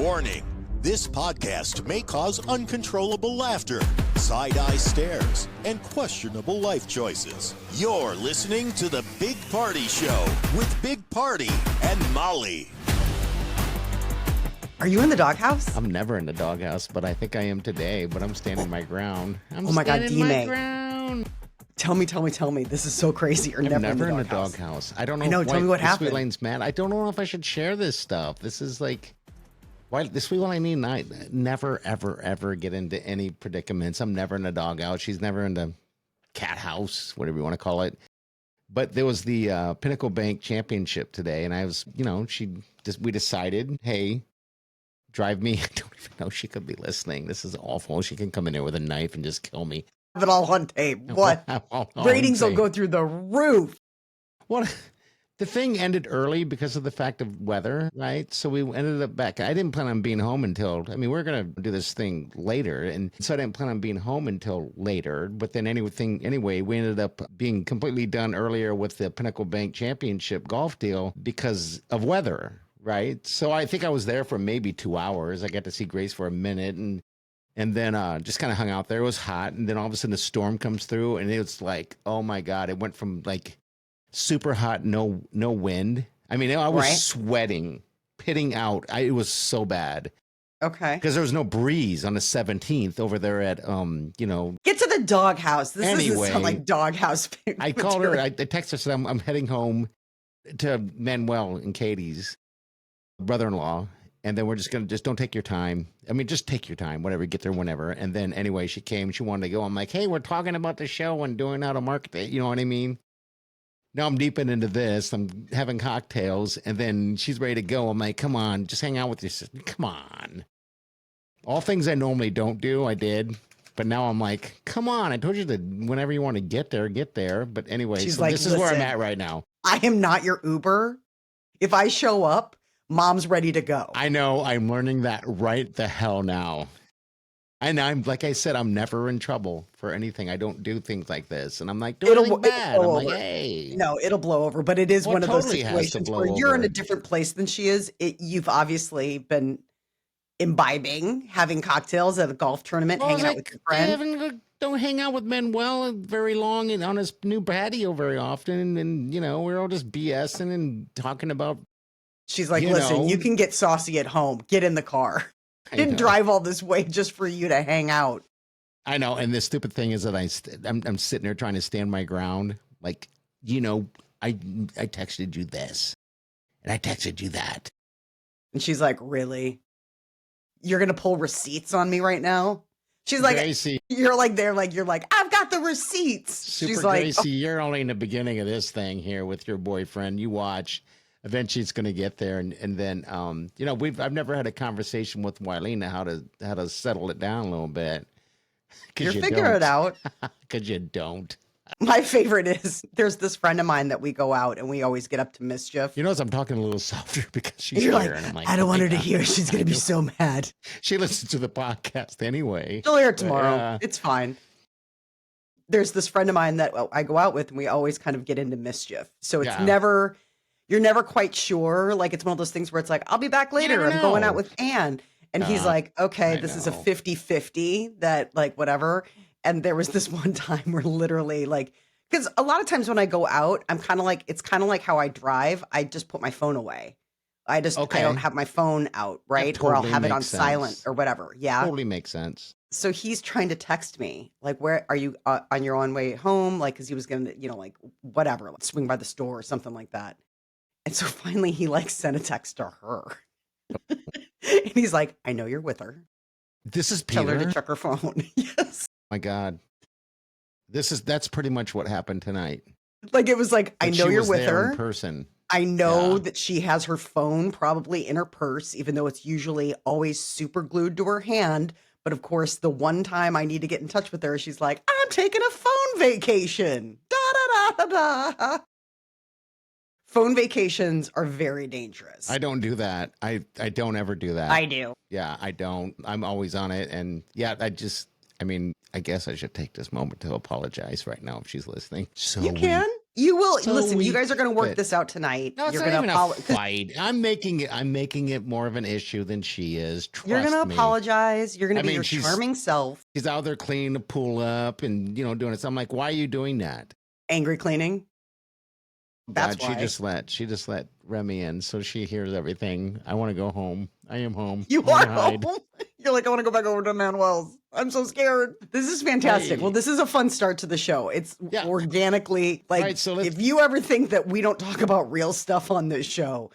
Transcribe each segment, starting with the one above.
Warning, this podcast may cause uncontrollable laughter, side-eye stares, and questionable life choices. You're listening to The Big Party Show with Big Party and Molly. Are you in the doghouse? I'm never in the doghouse, but I think I am today, but I'm standing my ground. Oh my God, my ground. Tell me. This is so crazy. You're never in the doghouse. I don't know. I know. Tell me what happened. Sweet Lane's mad. I don't know if I should share this stuff. This is like, why the Sweet Lane and I never, ever get into any predicaments. I'm never in the doghouse. She's never in the cat house, whatever you want to call it. But there was the Pinnacle Bank Championship today, and I was, we decided, hey, drive me. I don't even know she could be listening. This is awful. She can come in there with a knife and just kill me. Have it all on tape. What? Ratings will go through the roof. What? The thing ended early because of the fact of weather, right? So we ended up back. I didn't plan on being home until, we're going to do this thing later. And so I didn't plan on being home until later. But then anyway, we ended up being completely done earlier with the Pinnacle Bank Championship golf deal because of weather, right? So I think I was there for maybe 2 hours. I got to see Grace for a minute and then just kind of hung out there. It was hot. And then all of a sudden the storm comes through and it was like, oh my God, it went from like super hot, no wind. I mean, I was sweating, pitting out. It was so bad. Okay. Because there was no breeze on the 17th over there at, Get to the doghouse. This doesn't sound like doghouse. I called her. I texted her, said I'm heading home to Manuel and Katie's brother-in-law. And then we're just going to don't take your time. I mean, just take your time, whatever, get there whenever. And then anyway, she came, she wanted to go. I'm like, hey, we're talking about the show and doing how to market it. You know what I mean? Now I'm deep into this. I'm having cocktails, and then she's ready to go. I'm like, come on, just hang out with your sister. Come on. All things I normally don't do, I did. But now I'm like, come on. I told you that whenever you want to get there, get there. But anyway, she's so like, this is where I'm at right now. I am not your Uber. If I show up, mom's ready to go. I know. I'm learning that right the hell now. And I'm, like I said, I'm never in trouble for anything. I don't do things like this. And I'm like, it'll bad. I'm like, hey. No, it'll blow over. But it is one of those situations where you're in a different place than she is. You've obviously been imbibing, having cocktails at a golf tournament, hanging out with your friend. Don't hang out with Manuel very long and on his new patio very often. And, we're all just BSing and talking about. She's like, listen, you can get saucy at home. Get in the car. I didn't drive all this way just for you to hang out. I know. And the stupid thing is that I'm sitting there trying to stand my ground. Like, I texted you this and I texted you that. And she's like, really? You're going to pull receipts on me right now? She's like, Gracie, you're like, I've got the receipts. She's like, Gracie, you're only in the beginning of this thing here with your boyfriend. You watch. Eventually it's going to get there. And then, I've never had a conversation with Wileen how to settle it down a little bit. You're figuring it out. Because you don't. My favorite is there's this friend of mine that we go out and we always get up to mischief. You notice I'm talking a little softer because she's You're here. Like, and I'm like, I don't want her to hear. She's going to be so mad. She listens to the podcast anyway. She'll hear it tomorrow. It's fine. There's this friend of mine that I go out with and we always kind of get into mischief. So it's you're never quite sure. Like, it's one of those things where it's like, I'll be back later. I'm going out with Ann. And he's like, okay, this is a 50-50 that like, whatever. And there was this one time where literally like, because a lot of times when I go out, I'm kind of like, it's kind of like how I drive. I just put my phone away. I don't have my phone out, right? Or I'll have it on silent or whatever. Yeah. Totally makes sense. So he's trying to text me, like, where are you on your own way home? Like, because he was going to, like, whatever, like, swing by the store or something like that. And so finally he like sent a text to her. And he's like, I know you're with her. This is Peter. Tell her to check her phone. Yes. My God. That's pretty much what happened tonight. Like, it was like, I know you're with her in person. I know that she has her phone probably in her purse, even though it's usually always super glued to her hand. But of course, the one time I need to get in touch with her, she's like, I'm taking a phone vacation. Da da da da da. Phone vacations are very dangerous. I don't do that. I don't ever do that. I do. Yeah, I don't. I'm always on it. And yeah, I guess I should take this moment to apologize right now if she's listening. So you can. You will So listen. You we guys are going to work quit. this out tonight. No, it's You're not going even to a fight. I'm making it more of an issue than she is. You're going Trust to me. apologize. You're going to I be mean, your charming self. she's out there cleaning the pool up and doing it. So I'm like, why are you doing that? Angry cleaning. That's God, why. she just let Remy in, so she hears everything. I want to go home. I am home. You I wanna are hide. home. You're like, I want to go back over to Manuel's. I'm so scared. This is fantastic. Well, this is a fun start to the show. It's organically like, right, so if you ever think that we don't talk about real stuff on this show,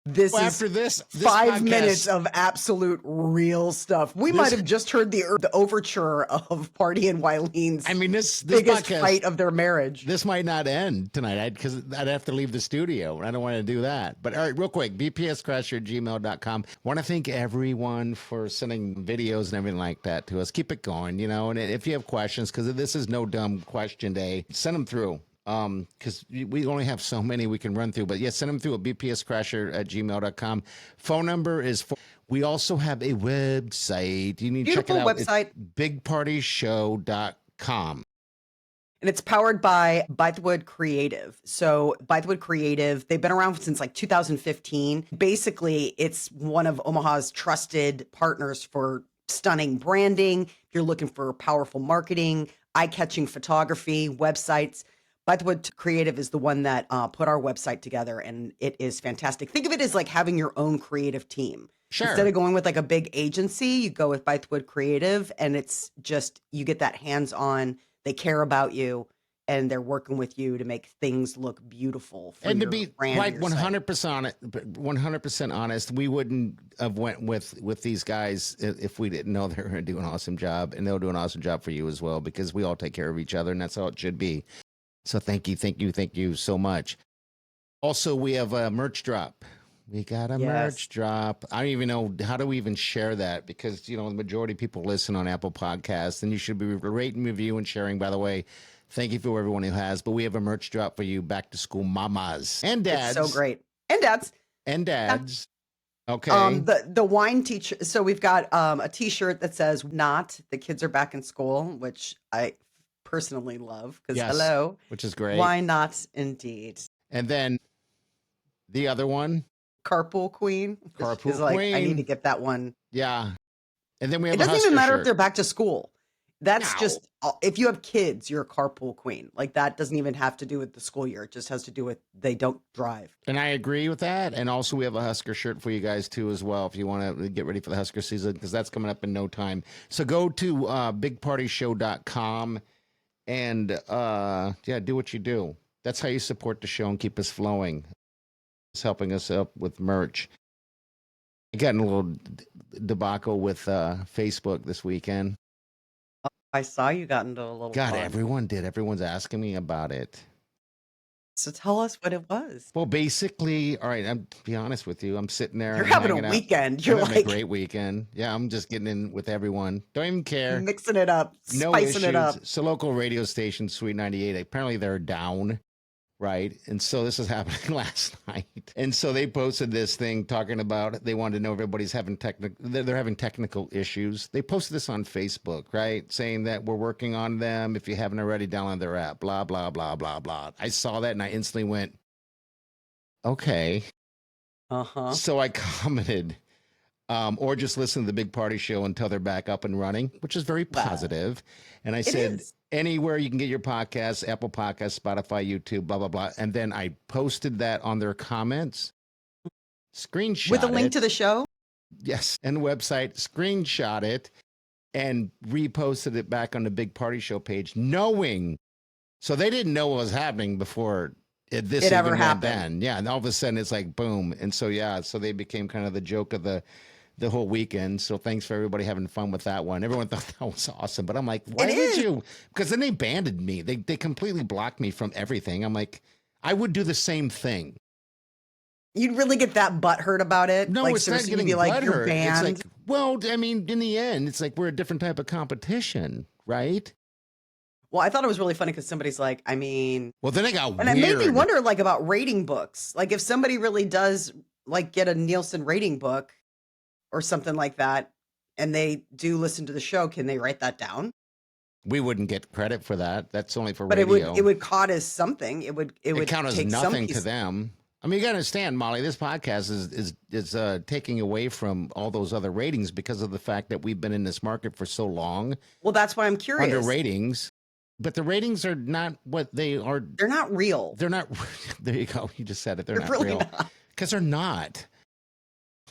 this is after this 5 minutes of absolute real stuff. We might have just heard the overture of Party and Wileen's this biggest podcast, fight of their marriage. This might not end tonight because I'd have to leave the studio, and I don't want to do that. But all right, real quick, bpscrasher@gmail.com. Want to thank everyone for sending videos and everything like that to us. Keep it going, and if you have questions, because this is no dumb question day, send them through. Because we only have so many we can run through, but send them through at bpscrasher@gmail.com. Phone number is we also have a website. You need to check it out. Website. It's bigpartyshow.com. And it's powered by Heartwood Creative. So Heartwood Creative, they've been around since like 2015. Basically, it's one of Omaha's trusted partners for stunning branding. If you're looking for powerful marketing, eye-catching photography, websites, Heartwood Creative is the one that put our website together, and it is fantastic. Think of it as like having your own creative team. Sure. Instead of going with like a big agency, you go with Heartwood Creative, and it's just, you get that hands-on. They care about you, and they're working with you to make things look beautiful. For And to your be brand, quite your site. 100% honest, we wouldn't have went with these guys if we didn't know they were going to do an awesome job, and they'll do an awesome job for you as well, because we all take care of each other, and that's how it should be. So thank you so much. Also, we have a merch drop. We got a merch drop. I don't even know, how do we even share that? Because, the majority of people listen on Apple Podcasts, and you should be rating, review, and sharing, by the way. Thank you for everyone who has. But we have a merch drop for you, back to school mamas and dads. It's so great. And dads. Okay. The wine teacher. So we've got a t-shirt that says "Not the kids are back in school," which I personally love, because hello, which is great. Why not? Indeed. And then the other one, Carpool Queen. Carpool Queen. I need to get that one. Yeah. And then we have. It doesn't even matter if they're back to school. That's just, if you have kids, you're a carpool queen. Like, that doesn't even have to do with the school year. It just has to do with they don't drive. And I agree with that. And also, we have a Husker shirt for you guys too, as well, if you want to get ready for the Husker season, because that's coming up in no time. So go to bigpartyshow.com and do what you do. That's how you support the show and keep us flowing. It's helping us up with merch. I got in a little debacle with Facebook this weekend. I saw you got into a little. God, everyone did. Everyone's asking me about it. So tell us what it was. Well, basically, all right, I'm be honest with you. I'm sitting there. You're having a weekend. You're having a great weekend. Yeah, I'm just getting in with everyone. Don't even care. Mixing it up, no spicing issues. it up. So local radio station, Sweet 98, apparently they're down. Right. And so this is happening last night. And so they posted this thing talking about, they wanted to know if everybody's having they're having technical issues. They posted this on Facebook, right? Saying that we're working on them. If you haven't already, download their app, blah, blah, blah, blah, blah. I saw that and I instantly went, okay. So I commented, or just listen to the Big Party Show until they're back up and running, which is very positive. And I said, anywhere you can get your podcasts, Apple Podcasts, Spotify, YouTube, blah, blah, blah. And then I posted that on their comments, screenshot with a link to the show. Yes. And the website, screenshot it and reposted it back on the Big Party Show page, knowing. So they didn't know what was happening before it ever happened. Yeah. And all of a sudden it's like, boom. And so, so they became kind of the joke of the whole weekend. So thanks for everybody having fun with that one. Everyone thought that was awesome, but I'm like, why would you? Because then they banned me. They completely blocked me from everything. I'm like, I would do the same thing. You'd really get that butthurt about it? No, like, it's not getting like, you're banned. It's like, well, I mean, in the end, it's like we're a different type of competition, right? Well, I thought it was really funny because somebody's like, I mean, well, then it got and weird. it made me wonder, like, about rating books. Like, if somebody really does like get a Nielsen rating book or something like that, and they do listen to the show, can they write that down? We wouldn't get credit for that. That's only for But radio. it would count as something. It would count as take nothing some to them. I mean, you got to understand, Molly, this podcast is taking away from all those other ratings because of the fact that we've been in this market for so long. Well, that's why I'm curious. Under ratings. But the ratings are not what they are. They're not real. They're not. There you go. You just said it. They're not really real. Because they're not.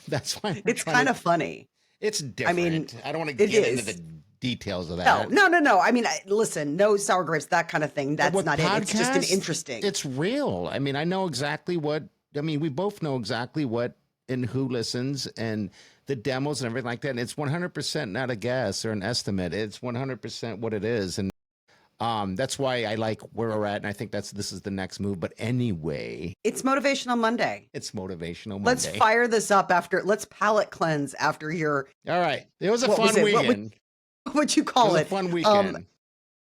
That's why it's kind of funny. It's different. I mean, I don't want to get into the details of that. No. I mean, listen, no sour grapes, that kind of thing. That's not podcast, it. It's just an interesting. It's real. I mean, I know exactly what. I mean, we both know exactly what and who listens and the demos and everything like that. And it's 100% not a guess or an estimate. It's 100% what it is. And that's why I like where we're at. And I think this is the next move. But anyway, it's Motivational Monday. It's Motivational Monday. Let's fire this up let's palate cleanse after your. All right. It was a fun weekend. What would you call it? A fun weekend.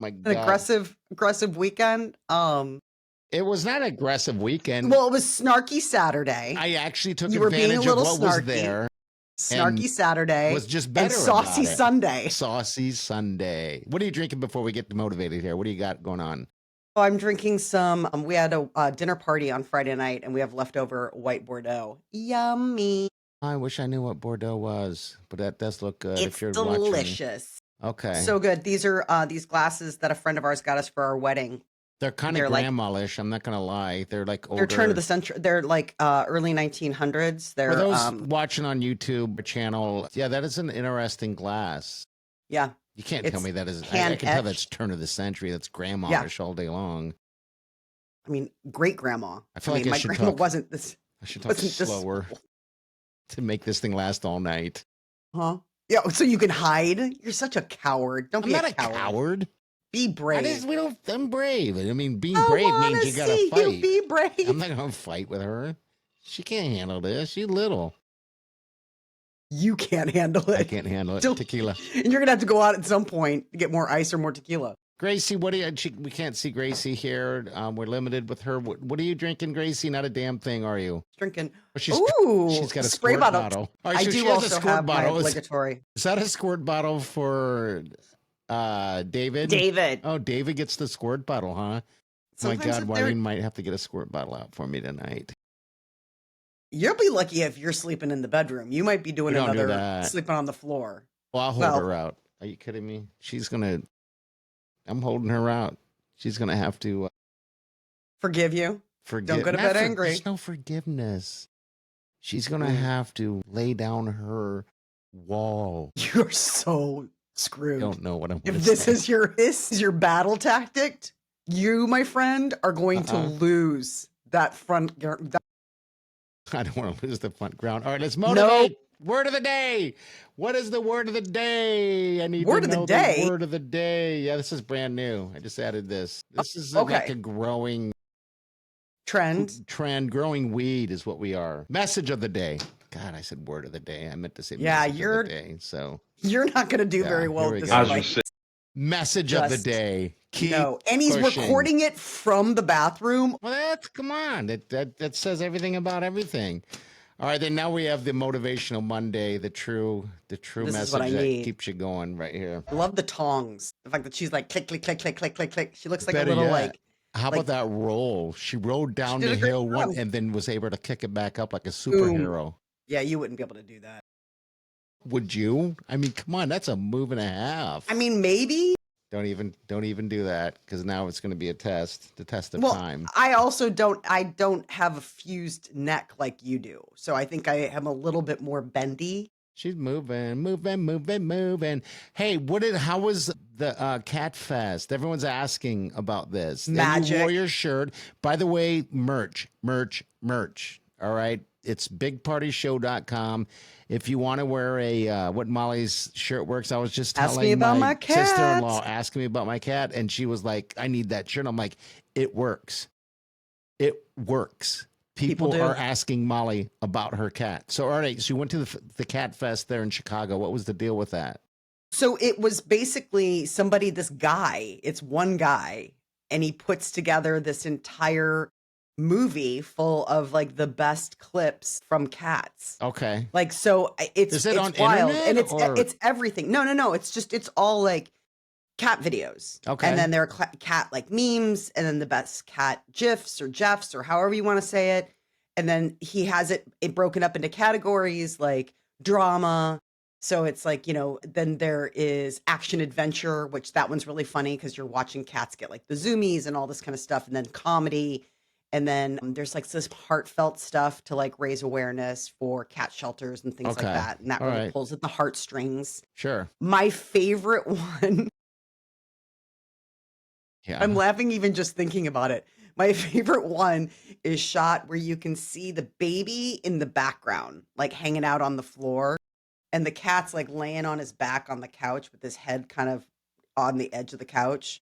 My God. An aggressive weekend. It was not an aggressive weekend. Well, it was snarky Saturday. I actually took advantage of what was there. Snarky Saturday was just better. And saucy Sunday. Saucy Sunday. What are you drinking before we get motivated here? What do you got going on? Oh, I'm drinking some. We had a dinner party on Friday night, and we have leftover white Bordeaux. Yummy. I wish I knew what Bordeaux was, but that does look good. It's if you're delicious. Watching. Okay. So good. These are these glasses that a friend of ours got us for our wedding. They're kind of grandma-ish. I'm not gonna lie. They're like older. They're turn of the century. They're like early 1900s. They're for those watching on YouTube channel. Yeah, that is an interesting glass. Yeah. You can't tell me that is. I can tell that's turn of the century. That's grandma-ish all day long. I mean, great grandma. I feel like my grandma wasn't this. I should talk slower to make this thing last all night. Huh? Yeah. So you can hide. You're such a coward. Don't be a coward. Be brave. I'm brave. I mean, being brave means you gotta fight. You be brave. I'm not gonna fight with her. She can't handle this. She's little. You can't handle it. I can't handle it. Tequila. And you're gonna have to go out at some point to get more ice or more tequila. Gracie, what do you? We can't see Gracie here. We're limited with her. What are you drinking, Gracie? Not a damn thing, are you? Drinking. She's got a spray squirt bottle. Right, I do also have my obligatory. Is that a squirt bottle for David? David. Oh, David gets the squirt bottle, huh? Sometimes my God, Maureen might have to get a squirt bottle out for me tonight. You'll be lucky if you're sleeping in the bedroom. You might be doing sleeping on the floor. Well, I'll hold her out. Are you kidding me? I'm holding her out. She's gonna have to forgive you. Don't go to bed angry. There's no forgiveness. She's gonna have to lay down her wall. You're so screwed. Don't know what I'm. If this is your battle tactic, you, my friend, are going to lose that front. I don't want to lose the front ground. All right, let's motivate. Word of the day. What is the word of the day? I need to know the word of the day. Yeah, this is brand new. I just added this. This is like a growing trend. Growing weed is what we are. Message of the day. God, I said word of the day. I meant to say message of the day. So you're not going to do very well with this. Message of the day. And he's recording it from the bathroom. Well, come on. That says everything about everything. All right, then now we have the Motivational Monday, the true message that keeps you going right here. I love the tongs. The fact that she's like click, click, click, click, click, click, click. She looks like a little How about that roll? She rode down the hill and then was able to kick it back up like a superhero. Boom. Yeah, you wouldn't be able to do that. Would you? I mean, come on, that's a move and a half. I mean, maybe. Don't even do that because now it's going to be the test of time. I also don't have a fused neck like you do. So I think I am a little bit more bendy. She's moving. Hey, how was the Cat Fest? Everyone's asking about this. Magic. You wore your shirt. By the way, merch. All right. It's bigpartyshow.com. If you want to wear what Molly's shirt works, I was just telling my sister-in-law, asking me about my cat, and she was like, I need that shirt. I'm like, it works. It works. People are asking Molly about her cat. So, all right, so you went to the Cat Fest there in Chicago. What was the deal with that? So it was basically this guy, it's one guy, and he puts together this entire movie full of like the best clips from cats. Okay. Like, so it's on wild internet, and it's everything. No. It's all like cat videos. Okay. And then there are cat like memes, and then the best cat gifs or jeffs or however you want to say it. And then he has it broken up into categories like drama. So it's like, then there is action adventure, which that one's really funny because you're watching cats get like the zoomies and all this kind of stuff. And then comedy. And then there's like this heartfelt stuff to like raise awareness for cat shelters and things like Okay. that. And that All really right. pulls at the heartstrings. Sure. My favorite one, Yeah. I'm laughing even just thinking about it. My favorite one is shot where you can see the baby in the background, like hanging out on the floor. And the cat's like laying on his back on the couch with his head kind of on the edge of the couch.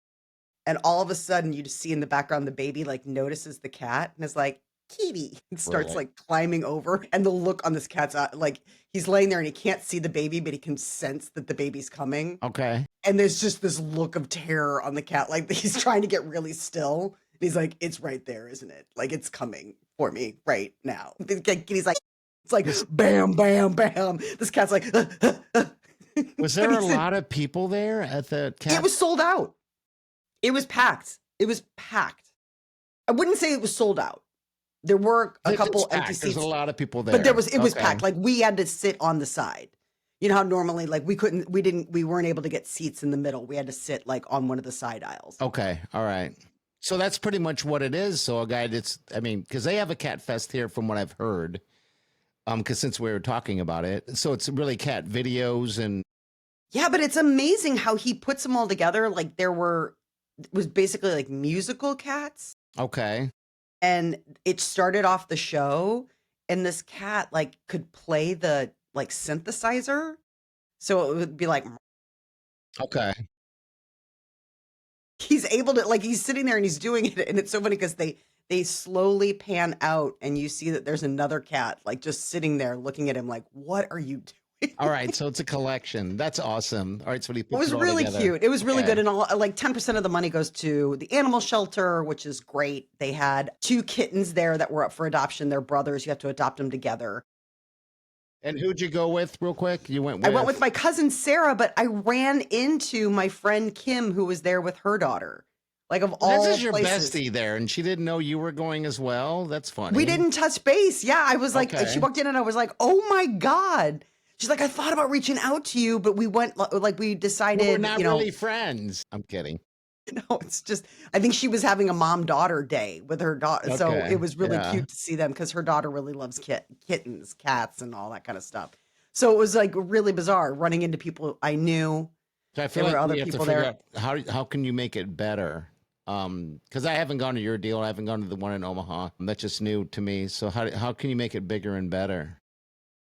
And all of a sudden, you just see in the background the baby like notices the cat and is like, "Kitty," and starts Right. like climbing over. And the look on this cat's like he's laying there and he can't see the baby, but he can sense that the baby's coming. Okay. And there's just this look of terror on the cat, like he's trying to get really still. And he's like, "It's right there, isn't it? Like it's coming for me right now." He's like, it's like bam, bam, bam. This cat's like, Was there a lot of people there at the cat? It was sold out. It was packed. It was packed. I wouldn't say it was sold out. There were a couple empty seats. There's a lot of people there. But it was Okay. packed. Like we had to sit on the side. You know how normally like we weren't able to get seats in the middle. We had to sit like on one of the side aisles. Okay. All right. So that's pretty much what it is. So because they have a cat fest here from what I've heard. Because since we were talking about it, so it's really cat videos and. Yeah, but it's amazing how he puts them all together. Like it was basically like musical cats. Okay. And it started off the show and this cat like could play the like synthesizer. So it would be like, Okay. he's able to like, he's sitting there and he's doing it. And it's so funny because they slowly pan out and you see that there's another cat like just sitting there looking at him like, "What are you doing?" All right. So it's a collection. That's awesome. All right. So he puts It was all really together. cute. It was really Okay. good. And like 10% of the money goes to the animal shelter, which is great. They had 2 kittens there that were up for adoption. They're brothers. You have to adopt them together. And who'd you go with real quick? You went with? I went with my cousin Sarah, but I ran into my friend Kim, who was there with her daughter. Like of all This is your places. bestie there, and she didn't know you were going as well. That's funny. We didn't touch base. Yeah, I was like, Okay. she walked in and I was like, "Oh my God." She's like, "I thought about reaching out to you, but we decided, We're not really friends. I'm kidding. No, it's just, I think she was having a mom-daughter day with her daughter. So Okay, it was really yeah. cute to see them because her daughter really loves kittens, cats, and all that kind of stuff. So it was like really bizarre running into people I knew. So I feel There were like other we have to people figure there. out how can you make it better? Because I haven't gone to your deal. I haven't gone to the one in Omaha. That's just new to me. So how can you make it bigger and better?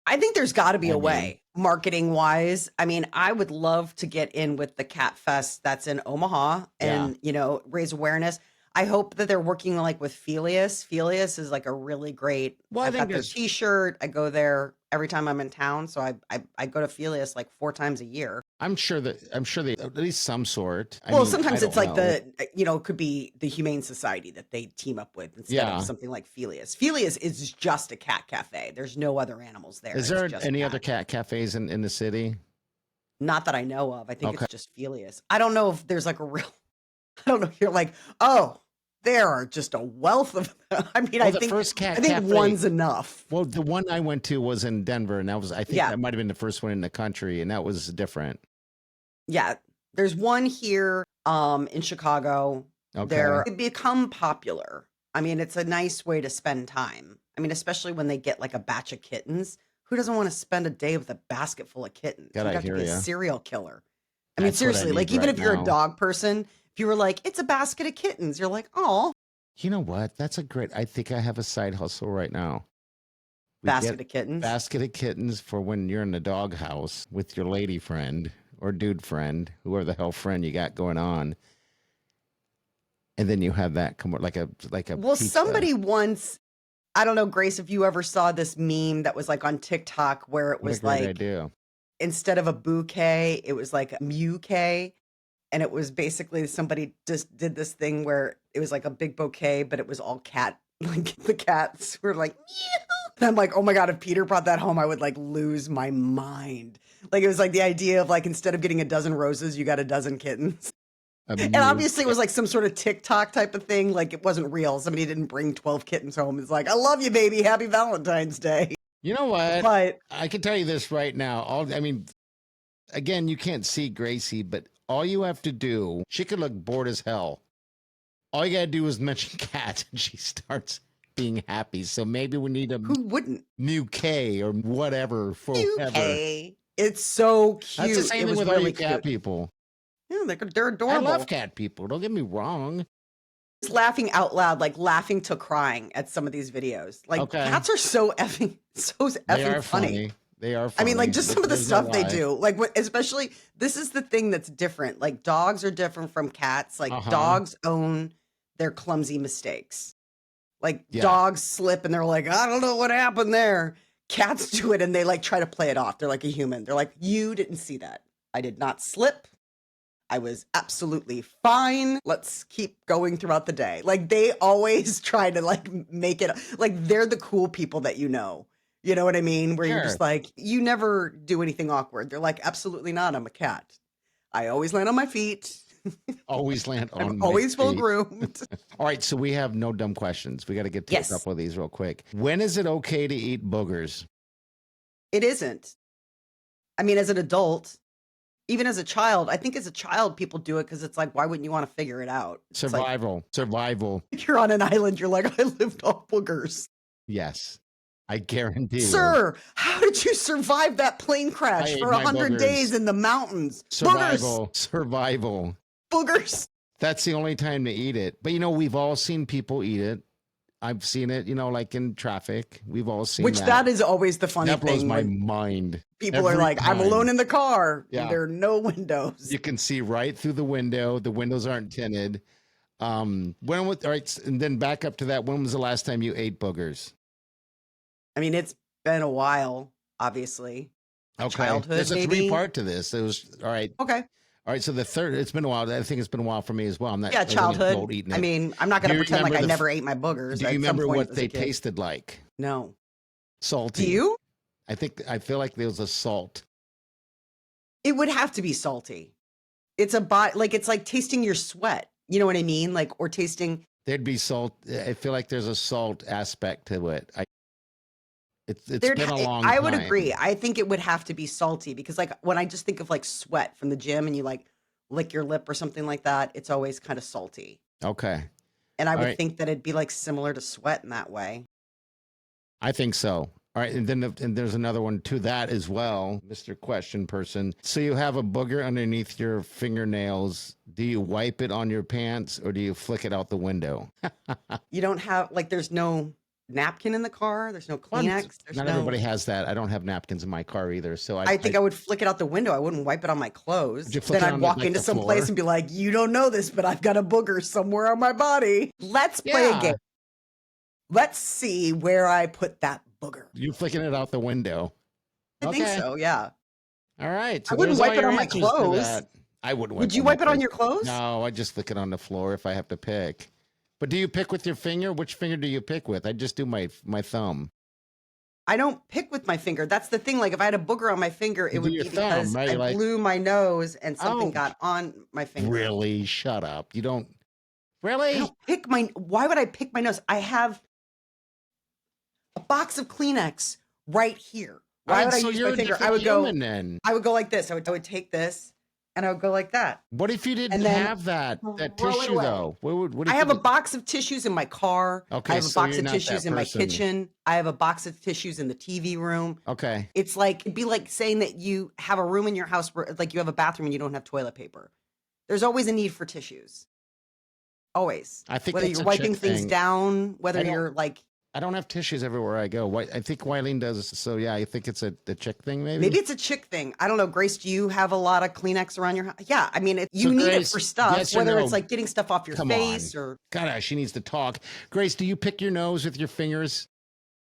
I think there's got to be I a mean- way, marketing wise. I mean, I would love to get in with the Cat Fest that's in Omaha and, raise awareness. I hope that they're working like with Felius. Felius is like a really great. Well, I I've think got their there's- T-shirt. I go there every time I'm in town, so I go to Felius like 4 times a year. I'm sure they at least some sort. I Well, mean, sometimes I it's don't like know. it could be the Humane Society that they team up with instead Yeah. of something like Felius. Felius is just a cat cafe. There's no other animals there. Is there It's just any other cats. cat cafes in the city? Not that I know of. I think Okay. it's just Felius. I don't know if there's like a real. I don't know if you're like, oh, there are just a wealth of. I mean, Well, I the think first cat I think cafe- one's enough. Well, the one I went to was in Denver, and I think Yeah. that might have been the first one in the country, and that was different. Yeah, there's one here in Chicago. Okay. They're become popular. I mean, it's a nice way to spend time. I mean, especially when they get like a batch of kittens. Who doesn't want to spend a day with a basket full of kittens? God, You'd I have to hear be a ya. serial killer. I mean, That's what I seriously, like need even right if you're now. a dog person, if you were like, it's a basket of kittens, you're like, oh, You know what? That's a great. I think I have a side hustle right now. We basket get of kittens. basket of kittens for when you're in the doghouse with your lady friend or dude friend, whoever the hell friend you got going on, and then you have that come like a Well, pizza. somebody once, I don't know, Grace, if you ever saw this meme that was like on TikTok where it What a was great like, idea. instead of a bouquet, it was like a mukay. And it was basically somebody just did this thing where it was like a big bouquet, but it was all cat. Like the cats were like, meow. And I'm like, oh my God, if Peter brought that home, I would like lose my mind. Like it was like the idea of like, instead of getting a dozen roses, you got a dozen kittens. And obviously it was like some sort of TikTok type of thing. Like it wasn't real. Somebody didn't bring 12 kittens home. It's like, I love you, baby. Happy Valentine's Day. You know what? But I can tell you this right now. Again, you can't see Gracie, but all you have to do, she could look bored as hell. All you got to do is mention cat and she starts being happy. So maybe we need a who wouldn't? new K or whatever for K. It's so cute. That's the same thing with all you cat people. Yeah, they're adorable. I love cat people. Don't get me wrong. Just laughing out loud, like laughing to crying at some of these videos. Like cats are so effing funny. They are funny. I mean, like just some of the stuff they do. Like especially this is the thing that's different. Like dogs are different from cats. Like dogs own their clumsy mistakes. Like dogs slip and they're like, I don't know what happened there. Cats do it and they like try to play it off. They're like a human. They're like, you didn't see that. I did not slip. I was absolutely fine. Let's keep going throughout the day. Like they always try to like make it like they're the cool people that you know. You know what I mean? Where you're just like, you never do anything awkward. They're like, absolutely not. I'm a cat. I always land on my feet. Always land on I'm always full groomed. All right, so we have no dumb questions. We got to get to a couple of these real quick. When is it okay to eat boogers? It isn't. I mean, as an adult, even as a child, I think as a child, people do it because it's like, why wouldn't you want to figure it out? It's Survival. You're on an island. You're like, I lived off boogers. Yes. I guarantee Sir, how did you survive that plane crash for 100 days in the mountains? Survival. Boogers. That's the only time to eat it. But, we've all seen people eat it. I've seen it, like in traffic. We've all seen that is always the funny thing. That blows my mind. People are like, I'm alone in the car. Yeah. There are no windows. You can see right through the window. The windows aren't tinted. All right, and then back up to that. When was the last time you ate boogers? I mean, it's been a while, obviously. Okay. Childhood, There's a three-part to this. It was, all right. Okay. All right, so the third, it's been a while. I think it's been a while for me as well. I'm not childhood. Eating it. I mean, I'm not going to pretend like I never ate my boogers. Do you remember what they tasted like? No. Salty. Do you? I feel like there was a salt. It would have to be salty. It's it's like tasting your sweat. You know what I mean? Like, or tasting. There'd be salt. I feel like there's a salt aspect to it. It's been a long time. I would agree. I think it would have to be salty because like when I just think of like sweat from the gym and you like lick your lip or something like that, it's always kind of salty. Okay. And I would think that it'd be like similar to sweat in that way. I think so. All right. And then there's another one to that as well, Mr. Question Person. So you have a booger underneath your fingernails. Do you wipe it on your pants or do you flick it out the window? You don't have there's no napkin in the car. There's no Kleenex. Not everybody has that. I don't have napkins in my car either. So I think I would flick it out the window. I wouldn't wipe it on my clothes. Then I'd walk into some place and be like, you don't know this, but I've got a booger somewhere on my body. Let's play a game. Let's see where I put that booger. You flicking it out the window. I think so, yeah. All right. So I wouldn't wipe it on my clothes. I wouldn't Would you wipe it on your clothes? No, I just flick it on the floor if I have to pick. But do you pick with your finger? Which finger do you pick with? I just do my thumb. I don't pick with my finger. That's the thing. Like if I had a booger on my finger, it would be because I blew my nose and something got on my finger. Really? Shut up. You don't. Really? I don't pick why would I pick my nose? I have a box of Kleenex right here. Why would I use my finger? I would go like this. I would take this. And I would go like that. What if you didn't have that tissue though? I have a box of tissues in my car. Okay, I have a box of tissues in my kitchen. I have a box of tissues in the TV room. Okay. It's like it'd be like saying that you have a room in your house where like you have a bathroom and you don't have toilet paper. There's always a need for tissues. Always. I think whether you're wiping things down, whether you're like I don't have tissues everywhere I go. I think Wileen does. So yeah, I think it's the chick thing. Maybe it's a chick thing. I don't know. Grace, do you have a lot of Kleenex around your house? Yeah, I mean, you need it for stuff. Yes, whether it's like getting stuff off your face or. God, she needs to talk. Grace, do you pick your nose with your fingers?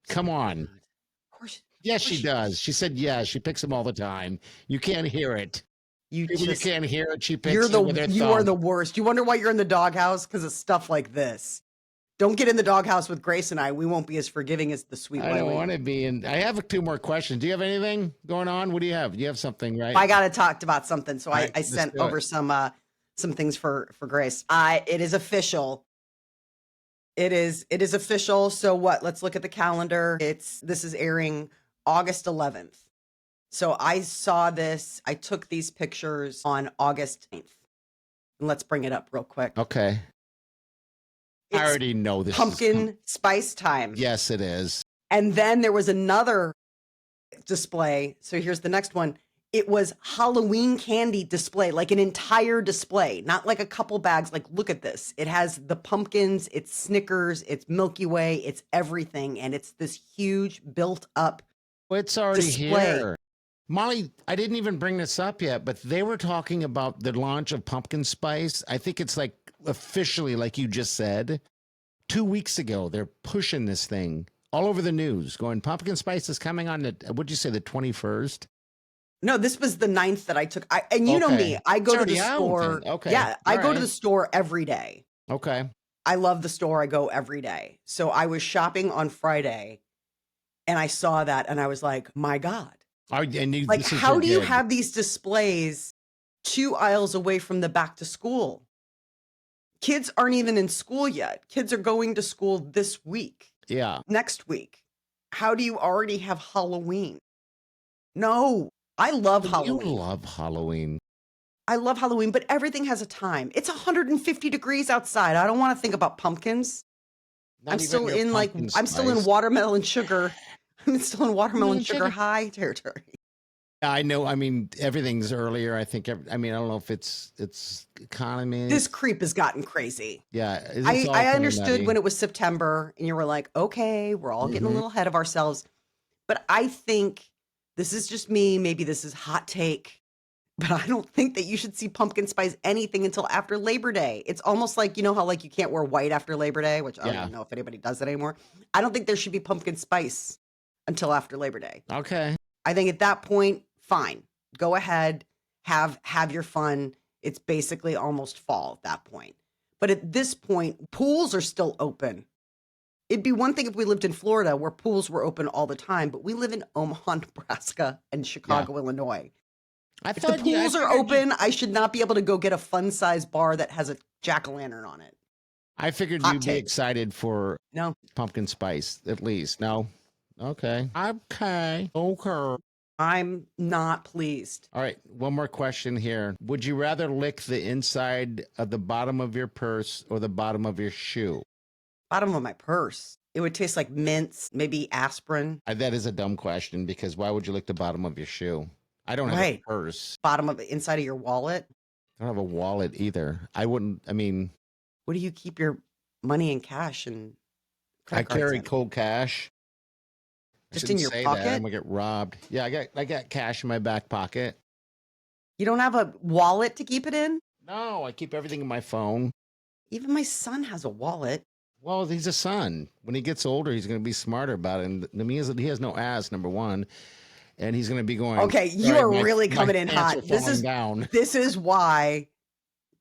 Come on. Of course. Yes, she does. She said yes. She picks them all the time. You can't hear it. You can't hear it. She picks them with her thumb. You are the worst. You wonder why you're in the doghouse because of stuff like this. Don't get in the doghouse with Grace and I. We won't be as forgiving as the sweet I don't Wileen. want to be in. I have 2 more questions. Do you have anything going on? What do you have? You have something, right? I got to talk about something. So Right, I let's sent do over it. some things for Grace. It is official. It is official. So what? Let's look at the calendar. This is airing August 11th. So I saw this. I took these pictures on August 9th. And let's bring it up real quick. Okay. I It's already know this. pumpkin spice time. Yes, it is. And then there was another display. So here's the next one. It was Halloween candy display, like an entire display, not like a couple bags. Like, look at this. It has the pumpkins, it's Snickers, it's Milky Way, it's everything. And it's this huge built up It's already display. here. Molly, I didn't even bring this up yet, but they were talking about the launch of pumpkin spice. I think it's like officially, like you just said, 2 weeks ago. They're pushing this thing all over the news, going pumpkin spice is coming on what'd you say, the 21st? No, this was the 9th that I took. And you know me, I go to the store. Okay. Yeah, I go to right. the store every day. Okay. I love the store. I go every day. So I was shopping on Friday and I saw that and I was like, my God. Like, how do you have these displays 2 aisles away from the back to school? Kids aren't even in school yet. Kids are going to school this week. Yeah. Next week. How do you already have Halloween? No, I love Halloween. You love Halloween. I love Halloween, but everything has a time. It's 150 degrees outside. I don't want to think about pumpkins. I'm still in watermelon sugar. I'm still in watermelon sugar high territory. I know. I mean, everything's earlier. I think. I mean, I don't know if it's economy. This creep has gotten crazy. Yeah, I understood when it was September, and you were like, "Okay, we're all getting a little ahead of ourselves." But I think this is just me. Maybe this is hot take, but I don't think that you should see pumpkin spice anything until after Labor Day. It's almost like, you know how like you can't wear white after Labor Day, which I don't even know if anybody does that anymore. I don't think there should be pumpkin spice until after Labor Day. Okay. I think at that point, fine. Go ahead, have your fun. It's basically almost fall at that point. But at this point, pools are still open. It'd be one thing if we lived in Florida where pools were open all the time, but we live in Omaha, Nebraska and Chicago, Illinois. If the pools are open, I should not be able to go get a fun-sized bar that has a jack-o'-lantern on it. I figured you'd be excited for pumpkin spice, at least. No? Okay. Okay. I'm not pleased. All right. One more question here. Would you rather lick the inside of the bottom of your purse or the bottom of your shoe? Bottom of my purse. It would taste like mints, maybe aspirin. That is a dumb question because why would you lick the bottom of your shoe? I don't have a purse. Bottom of inside of your wallet. I don't have a wallet either. I wouldn't. I mean, where do you keep your money and cash and credit cards? I carry cold cash. Just in your pocket? I'm gonna get robbed. Yeah, I got cash in my back pocket. You don't have a wallet to keep it in? No, I keep everything in my phone. Even my son has a wallet. Well, he's a son. When he gets older, he's going to be smarter about it. And he has no ass, number one. And he's going to be going, okay, you are really coming in hot. This is why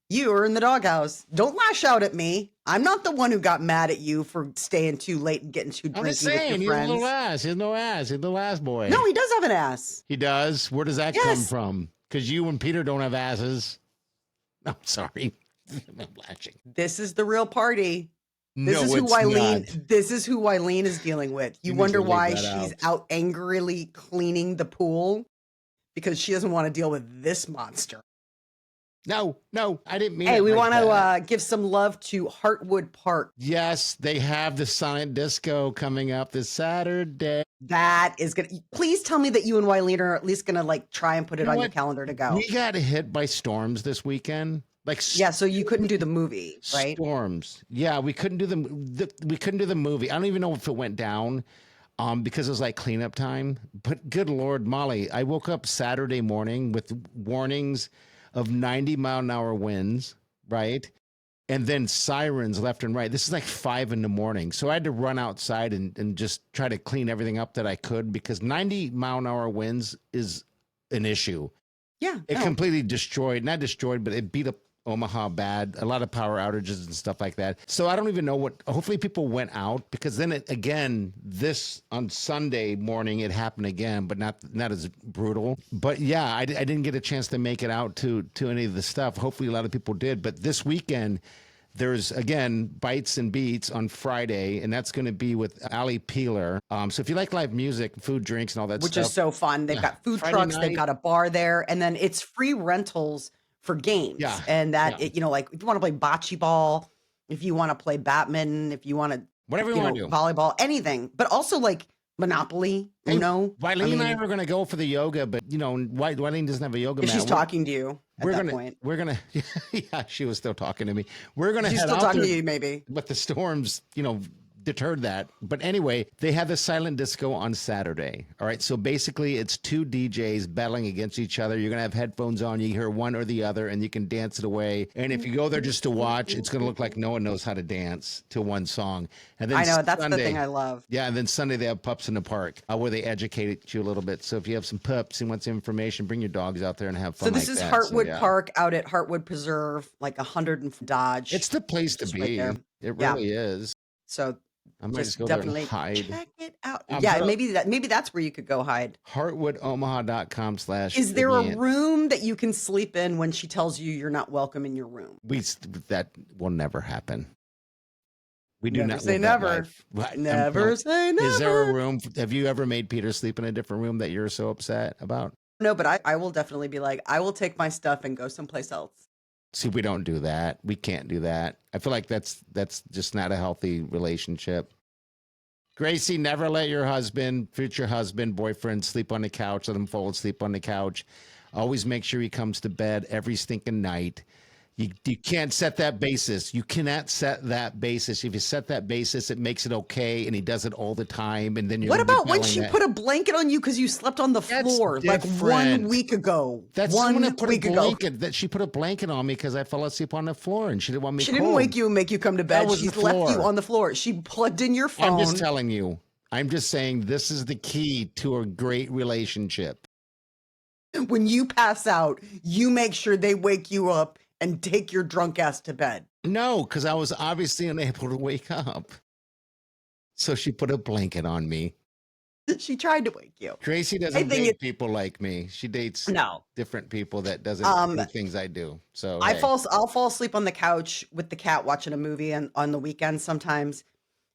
you are in the doghouse. Don't lash out at me. I'm not the one who got mad at you for staying too late and getting too drinky with your friends. He's a little ass. He has no ass. He's a little ass boy. No, he does have an ass. He does? Where does that come from? Because you and Peter don't have asses. I'm sorry. I'm lashing. This is the real party. This is who Wileen is dealing with. You wonder why she's out angrily cleaning the pool because she doesn't want to deal with this monster. No, I didn't mean. Hey, we want to give some love to Heartwood Park. Yes, they have the silent disco coming up this Saturday. That is gonna. Please tell me that you and Wileen are at least gonna like try and put it on your calendar to go. We got hit by storms this weekend. So you couldn't do the movie, right? Storms. Yeah, we couldn't do the movie. I don't even know if it went down because it was like cleanup time. But good Lord, Molly, I woke up Saturday morning with warnings of 90-mile-an-hour winds, right? And then sirens left and right. This is like 5 a.m. So I had to run outside and just try to clean everything up that I could because 90-mile-an-hour winds is an issue. Yeah. It completely not destroyed, but it beat up Omaha bad, a lot of power outages and stuff like that. So I don't even know what, hopefully people went out, because then this on Sunday morning, it happened again, but not as brutal. But yeah, I didn't get a chance to make it out to any of the stuff. Hopefully a lot of people did. But this weekend, there's, again, Bites and Beats on Friday, and that's going to be with Ali Peeler. So if you like live music, food, drinks, and all that Which stuff. is so fun. They've got food Friday trucks, night. they've got a bar there, and then it's free rentals for games. Yeah. And that, Yeah. like if you want to play bocce ball, if you want to play badminton, if you want to, Whatever you want to do. volleyball, anything, but also like Monopoly, Uno. Wileen and I were going to go for the yoga, but Wileen doesn't have a yoga mat. She's talking to you at that point. We're gonna, yeah, she was still talking to me. We're gonna. She's head still out talking there, to you, maybe. But the storms, deterred that. But anyway, they have the silent disco on Saturday. All right. So basically it's two DJs battling against each other. You're going to have headphones on. You hear one or the other and you can dance it away. And if you go there just to watch, it's going to look like no one knows how to dance to one song. And then I know. That's Sunday, the thing I love. Yeah. And then Sunday they have pups in the park where they educate you a little bit. So if you have some pups and want some information, bring your dogs out there and have fun. So this is Heartwood Park out at Heartwood Preserve, like 100 and Dodge. It's the place to be. Right it really is. So I might just go definitely there and hide. check it out. Yeah, maybe that's where you could go hide. HeartwoodOmaha.com/ Is there a room that you can sleep in when she tells you you're not welcome in your room? That will never happen. We do not say never. Never say never. Is there a room? Have you ever made Peter sleep in a different room that you're so upset about? No, but I will definitely be like, I will take my stuff and go someplace else. See, we don't do that. We can't do that. I feel like that's just not a healthy relationship. Gracie, never let your husband, future husband, boyfriend sleep on the couch. Let him fall asleep on the couch. Always make sure he comes to bed every stinking night. You can't set that basis. You cannot set that basis. If you set that basis, it makes it okay, and he does it all the time. And then you're what about when she put a blanket on you because you slept on the floor like 1 week ago? That's 1 week ago. That she put a blanket on me because I fell asleep on the floor, and she didn't want me. She didn't wake you and make you come to bed. She left you on the floor. She plugged in your phone. I'm just telling you. I'm just saying this is the key to a great relationship. When you pass out, you make sure they wake you up and take your drunk ass to bed. No, because I was obviously unable to wake up. So she put a blanket on me. She tried to wake you. Tracy doesn't date people like me. She dates different people that doesn't do things I do. So I'll fall asleep on the couch with the cat watching a movie on the weekends sometimes.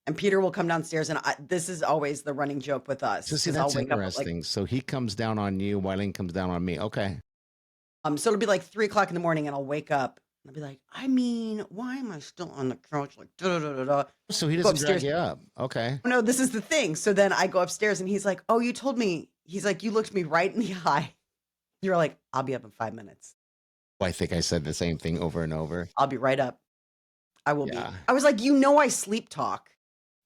And Peter will come downstairs, and this is always the running joke with us. So see, that's interesting. So he comes down on you, Wileen comes down on me. Okay. So it'll be like 3 o'clock in the morning, and I'll wake up and I'll be like, I mean, why am I still on the couch? Like, da da da da. So he doesn't drag you up. Okay. No, this is the thing. So then I go upstairs, and he's like, oh, you told me. He's like, you looked me right in the eye. You're like, I'll be up in 5 minutes. Well, I think I said the same thing over and over. I'll be right up. I will be. I was like, I sleep talk.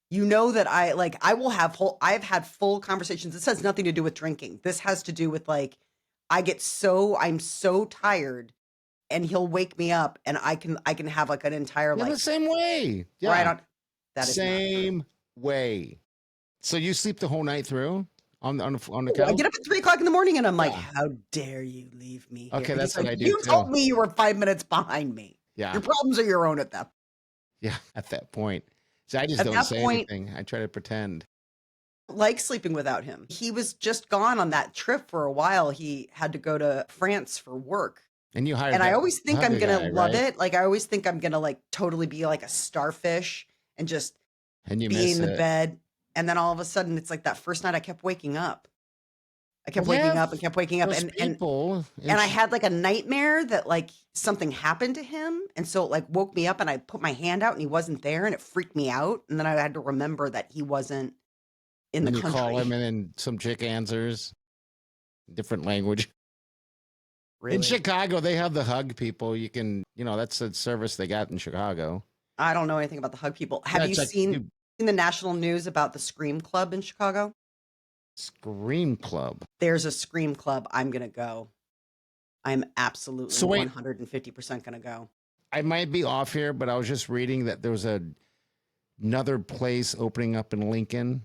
You know that I've had full conversations. This has nothing to do with drinking. This has to do with like, I'm so tired, and he'll wake me up, and I can have like an entire the same way. Yeah. Right on. That is same way. So you sleep the whole night through on the couch? I get up at 3 o'clock in the morning, and I'm like, how dare you leave me here? Okay, that's what I do. You told me you were 5 minutes behind me. Yeah. Your problems are your own at that point. Yeah, at that point. So I just don't say anything. I try to pretend. Like sleeping without him. He was just gone on that trip for a while. He had to go to France for work. And you hired. And I always think I'm gonna love right? it. Like I always think I'm gonna like totally be like a starfish and just be in the bed. And then all of a sudden, it's like that first night I kept waking up. I kept waking up and kept waking up, and I had like a nightmare that like something happened to him, and so it like woke me up, and I put my hand out and he wasn't there, and it freaked me out, and then I had to remember that he wasn't in the country. You call him, and then some chick answers, different language. Really? In Chicago, they have the hug people. You can, that's a service they got in Chicago. I don't know anything about the hug people. Have you seen in the national news about the Scream Club in Chicago? Scream Club. There's a Scream Club. I'm going to go. I'm absolutely 150% going to go. I might be off here, but I was just reading that there was another place opening up in Lincoln.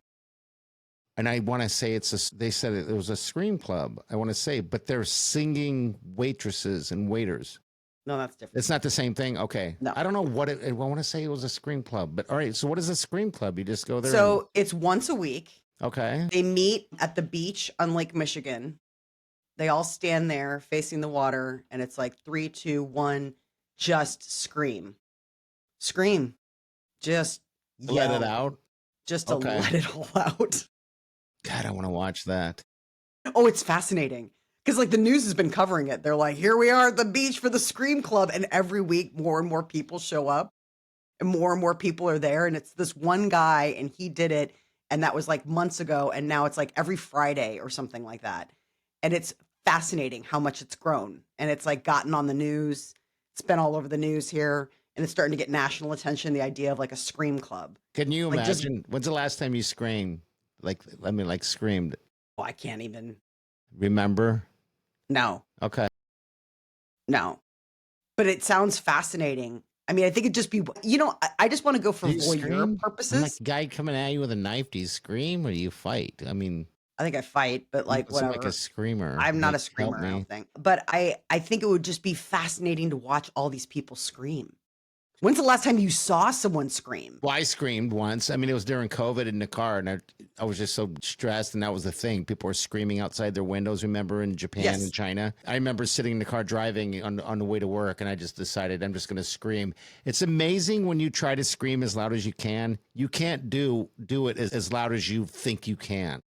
And I want to say they said it was a Scream Club. I want to say, but they're singing waitresses and waiters. No, that's different. It's not the same thing. Okay. No. I don't know what I want to say it was a Scream Club, but all right. So what is a Scream Club? You just go there. So it's once a week. Okay. They meet at the beach on Lake Michigan. They all stand there facing the water, and it's like 3, 2, 1, just scream. Scream. Just yell. Let it out. Just to let it all out. God, I want to watch that. Oh, it's fascinating. Because like the news has been covering it. They're like, here we are at the beach for the Scream Club. And every week more and more people show up and more people are there. And it's this one guy and he did it. And that was like months ago. And now it's like every Friday or something like that. And it's fascinating how much it's grown. And it's like gotten on the news. It's been all over the news here. And it's starting to get national attention. The idea of like a Scream Club. Can you imagine? When's the last time you screamed? Like screamed? Oh, I can't even remember. No. Okay. No. But it sounds fascinating. I mean, I think it'd just be, I just want to go for voyeur purposes. Like a guy coming at you with a knife, do you scream or do you fight? I mean, I think I fight, but like whatever. Like a screamer. I'm not a screamer, I don't think. But I think it would just be fascinating to watch all these people scream. When's the last time you saw someone scream? Well, I screamed once. I mean, it was during COVID in the car, and I was just so stressed, and that was the thing. People were screaming outside their windows, remember, in Japan and China. I remember sitting in the car driving on the way to work, and I just decided I'm just going to scream. It's amazing when you try to scream as loud as you can. You can't do it as loud as you think you can.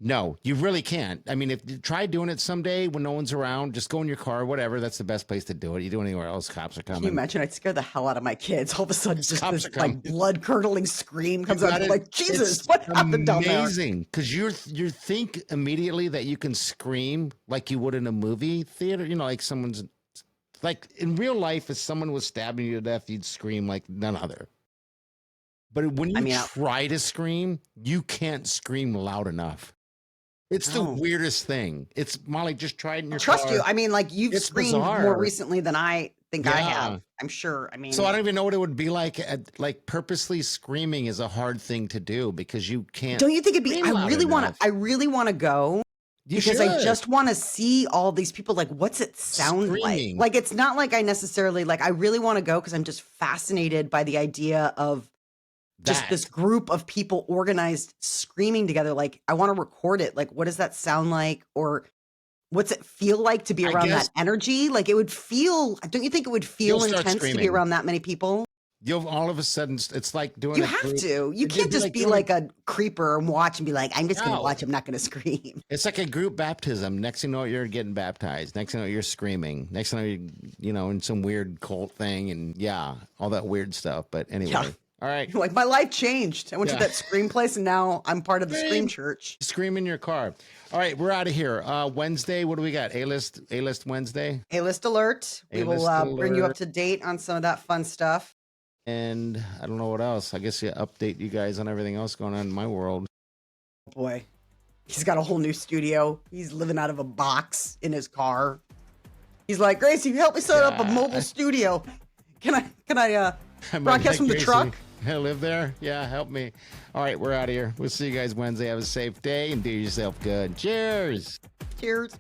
No, you really can't. I mean, if you try doing it someday when no one's around, just go in your car, whatever. That's the best place to do it. You do it anywhere else, cops are coming. Can you imagine? I'd scare the hell out of my kids. All of a sudden, just this like blood curdling scream comes out. Like, Jesus, what happened down there? Amazing, because you think immediately that you can scream like you would in a movie theater. Like someone's like in real life, if someone was stabbing you to death, you'd scream like none other. But when you try to scream, you can't scream loud enough. It's the weirdest thing. It's Molly, just try it in your car. Trust you. I mean, like you've screamed more recently than I think I have. I'm sure. I mean, so I don't even know what it would be like. Like purposely screaming is a hard thing to do because you can't. Don't you think it'd be? I really want to go because I just want to see all these people. Like, what's it sound like? Like, it's not like I necessarily like. I really want to go because I'm just fascinated by the idea of. Just this group of people organized screaming together. Like, I want to record it. Like, what does that sound like? Or what's it feel like to be around that energy? Like, it would feel, don't you think it would feel intense to be around that many people? You'll all of a sudden, it's like doing You have to. You can't just be like a creeper and watch and be like, I'm just going to watch. I'm not going to scream. It's like a group baptism. Next thing you know, you're getting baptized. Next thing you know, you're screaming. Next thing you know, in some weird cult thing and all that weird stuff. But anyway. Yeah. All right. Like my life changed. I went to that Scream place and now I'm part of the Scream Church. Scream in your car. All right, we're out of here. Wednesday, what do we got? A-list Wednesday? A-list alert. We will bring you up to date on some of that fun stuff. And I don't know what else. I guess update you guys on everything else going on in my world. Boy, he's got a whole new studio. He's living out of a box in his car. He's like, Gracie, help me set up a mobile studio. Can I broadcast from the truck? I live there? Yeah, help me. All right, we're out of here. We'll see you guys Wednesday. Have a safe day and do yourself good. Cheers. Cheers.